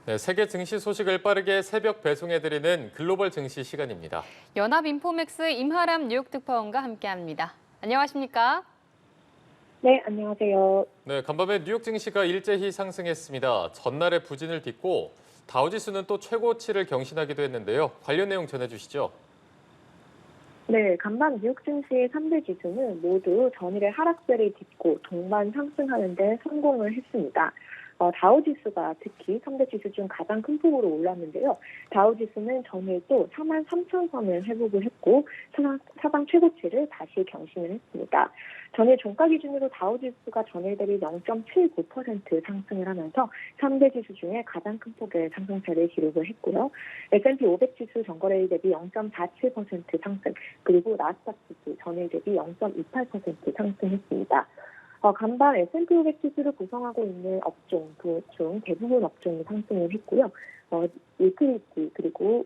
네, 세계 증시 소식을 빠르게 새벽 배송해드리는 글로벌 증시 시간입니다. 연합인포맥스 임하람 뉴욕 특파원과 함께합니다. 안녕하십니까? 네, 안녕하세요. 네, 간밤에 뉴욕 증시가 일제히 상승했습니다. 전날의 부진을 딛고 다우지수는 또 최고치를 경신하기도 했는데요. 관련 내용 전해주시죠. 네, 간밤 뉴욕 증시의 3대 지수는 모두 전일의 하락세를 딛고 동반 상승하는 데 성공을 했습니다. 다우지수가 특히 3대 지수 중 가장 큰 폭으로 올랐는데요. 다우지수는 전일 또 43,000선을 회복을 했고 사상 최고치를 다시 경신을 했습니다. 전일 종가 기준으로 다우지수가 전일 대비 0.79% 상승을 하면서 3대 지수 중에 가장 큰 폭의 상승세를 기록을 했고요. S&P 500 지수 전거래일 대비 0.47% 상승, 그리고 나스닥 지수 전일 대비 0.28% 상승했습니다. 간밤 S&P 500 지수를 구성하고 있는 업종 중 대부분 업종이 상승을 했고요. 유틸리티 그리고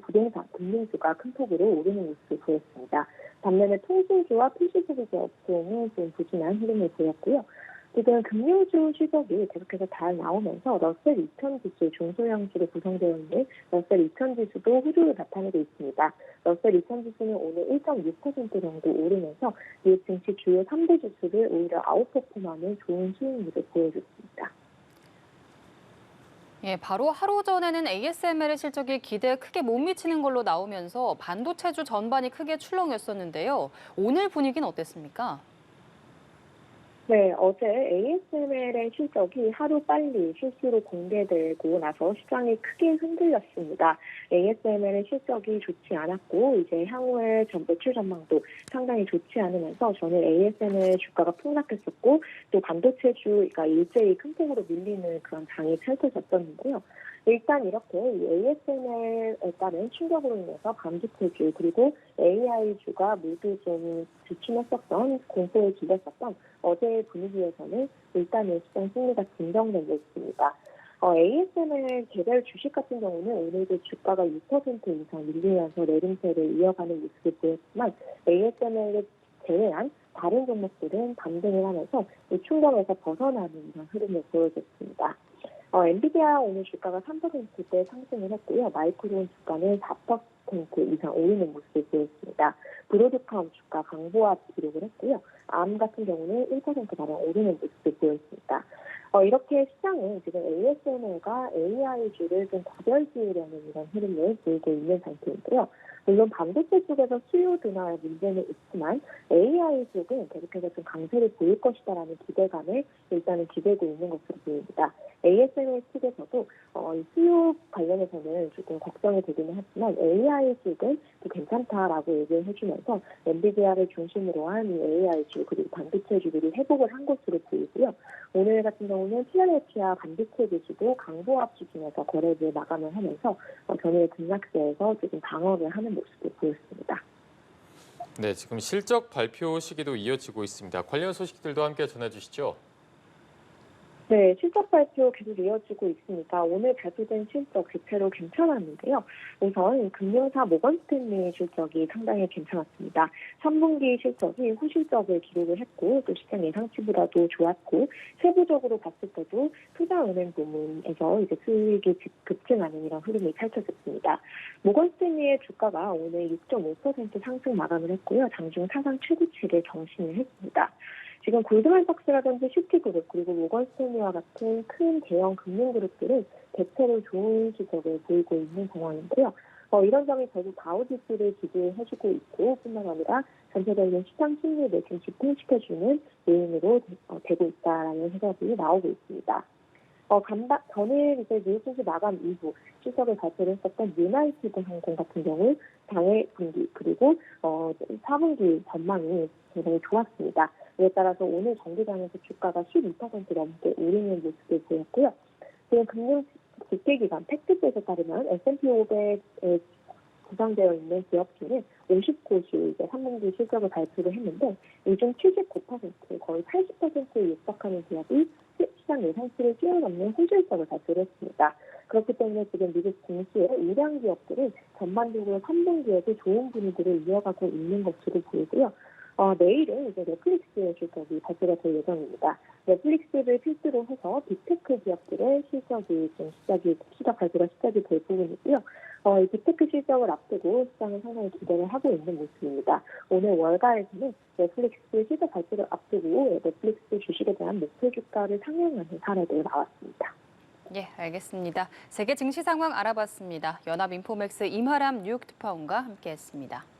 부동산, 금융주가 큰 폭으로 오르는 모습을 보였습니다. 반면에 통신주와 PC 소비재 업종은 좀 부진한 흐름을 보였고요. 지금 금융주 실적이 계속해서 잘 나오면서 러셀 2000 지수 중소형주로 구성되어 있는 러셀 2000 지수도 호조를 나타내고 있습니다. 러셀 2000 지수는 오늘 1.6% 정도 오르면서 미국 증시 주요 3대 지수를 오히려 아웃퍼폼하는 좋은 수익률을 보여줬습니다. 예, 바로 하루 전에는 ASML의 실적이 기대에 크게 못 미치는 걸로 나오면서 반도체주 전반이 크게 출렁였었는데요. 오늘 분위기는 어땠습니까? 네, 어제 ASML의 실적이 하루빨리 실수로 공개되고 나서 시장이 크게 흔들렸습니다. ASML의 실적이 좋지 않았고 이제 향후의 매출 전망도 상당히 좋지 않으면서 저는 ASML 주가가 폭락했었고 또 반도체주가 일제히 큰 폭으로 밀리는 그런 장이 펼쳐졌었는데요. 일단 이렇게 ASML에 따른 충격으로 인해서 반도체주 그리고 AI주가 모두 좀 주춤했었던 공포에 질렸었던 어제의 분위기에서는 일단은 시장 심리가 진정된 모습입니다. ASML 개별 주식 같은 경우는 오늘도 주가가 6% 이상 밀리면서 내림세를 이어가는 모습을 보였지만 ASML을 제외한 다른 종목들은 반등을 하면서 이 충격에서 벗어나는 이런 흐름을 보여줬습니다. 엔비디아 오늘 주가가 3%대 상승을 했고요. 마이크론 주가는 4% 이상 오르는 모습을 보였습니다. 브로드컴 주가 강보합 기록을 했고요. 암 같은 경우는 1%가량 오르는 모습을 보였습니다. 이렇게 시장은 지금 ASML과 AI주를 좀 구별 지으려는 이런 흐름을 보이고 있는 상태인데요. 물론 반도체 쪽에서 수요 둔화의 문제는 있지만 AI 쪽은 계속해서 좀 강세를 보일 것이다라는 기대감을 일단은 기대고 있는 것으로 보입니다. ASML 측에서도 이 수요 관련해서는 조금 걱정이 되기는 하지만 AI 쪽은 또 괜찮다라고 얘기를 해주면서 엔비디아를 중심으로 한 이 AI주 그리고 반도체주들이 회복을 한 것으로 보이고요. 오늘 같은 경우는 필라델피아 반도체 지수도 강보합 수준에서 거래를 마감을 하면서 전일 등락세에서 조금 방어를 하는 모습을 보였습니다. 네, 지금 실적 발표 시기도 이어지고 있습니다. 관련 소식들도 함께 전해주시죠. 네, 실적 발표 계속 이어지고 있습니다. 오늘 발표된 실적 대체로 괜찮았는데요. 우선 금융사 모건스탠리 실적이 상당히 괜찮았습니다. 3분기 실적이 후실적을 기록을 했고 또 시장 예상치보다도 좋았고 세부적으로 봤을 때도 투자은행 부문에서 이제 수익이 급증하는 이런 흐름이 펼쳐졌습니다. 모건스탠리의 주가가 오늘 6.5% 상승 마감을 했고요. 장중 사상 최고치를 경신을 했습니다. 지금 골드만삭스라든지 시티그룹 그리고 모건스탠리와 같은 큰 대형 금융그룹들은 대체로 좋은 실적을 보이고 있는 상황인데요. 이런 점이 결국 다우지수를 지지해주고 있고 뿐만 아니라 전체적인 시장 심리를 좀 집중시켜주는 요인으로 되고 있다라는 해석이 나오고 있습니다. 전일 이제 뉴욕 증시 마감 이후 실적을 발표를 했었던 유나이티드 항공 같은 경우 당일 분기 그리고 4분기 전망이 굉장히 좋았습니다. 이에 따라서 오늘 정기장에서 주가가 12% 넘게 오르는 모습을 보였고요. 지금 금융 집계기관 팩트셋에 따르면 S&P 500에 구성되어 있는 기업 중에 50곳이 이제 3분기 실적을 발표를 했는데 이 중 79% 거의 80%에 육박하는 기업이 시장 예상치를 뛰어넘는 호실적을 발표를 했습니다. 그렇기 때문에 지금 미국 증시의 우량 기업들은 전반적으로 3분기에도 좋은 분위기를 이어가고 있는 것으로 보이고요. 내일은 이제 넷플릭스의 실적이 발표가 될 예정입니다. 넷플릭스를 필두로 해서 빅테크 기업들의 실적이 좀 시작 발표가 시작이 될 부분이고요. 이 빅테크 실적을 앞두고 시장은 상당히 기대를 하고 있는 모습입니다. 오늘 월가에서는 넷플릭스 실적 발표를 앞두고 넷플릭스 주식에 대한 목표 주가를 상향하는 사례도 나왔습니다. 예, 알겠습니다. 세계 증시 상황 알아봤습니다. 연합인포맥스 임하람 뉴욕 특파원과 함께했습니다.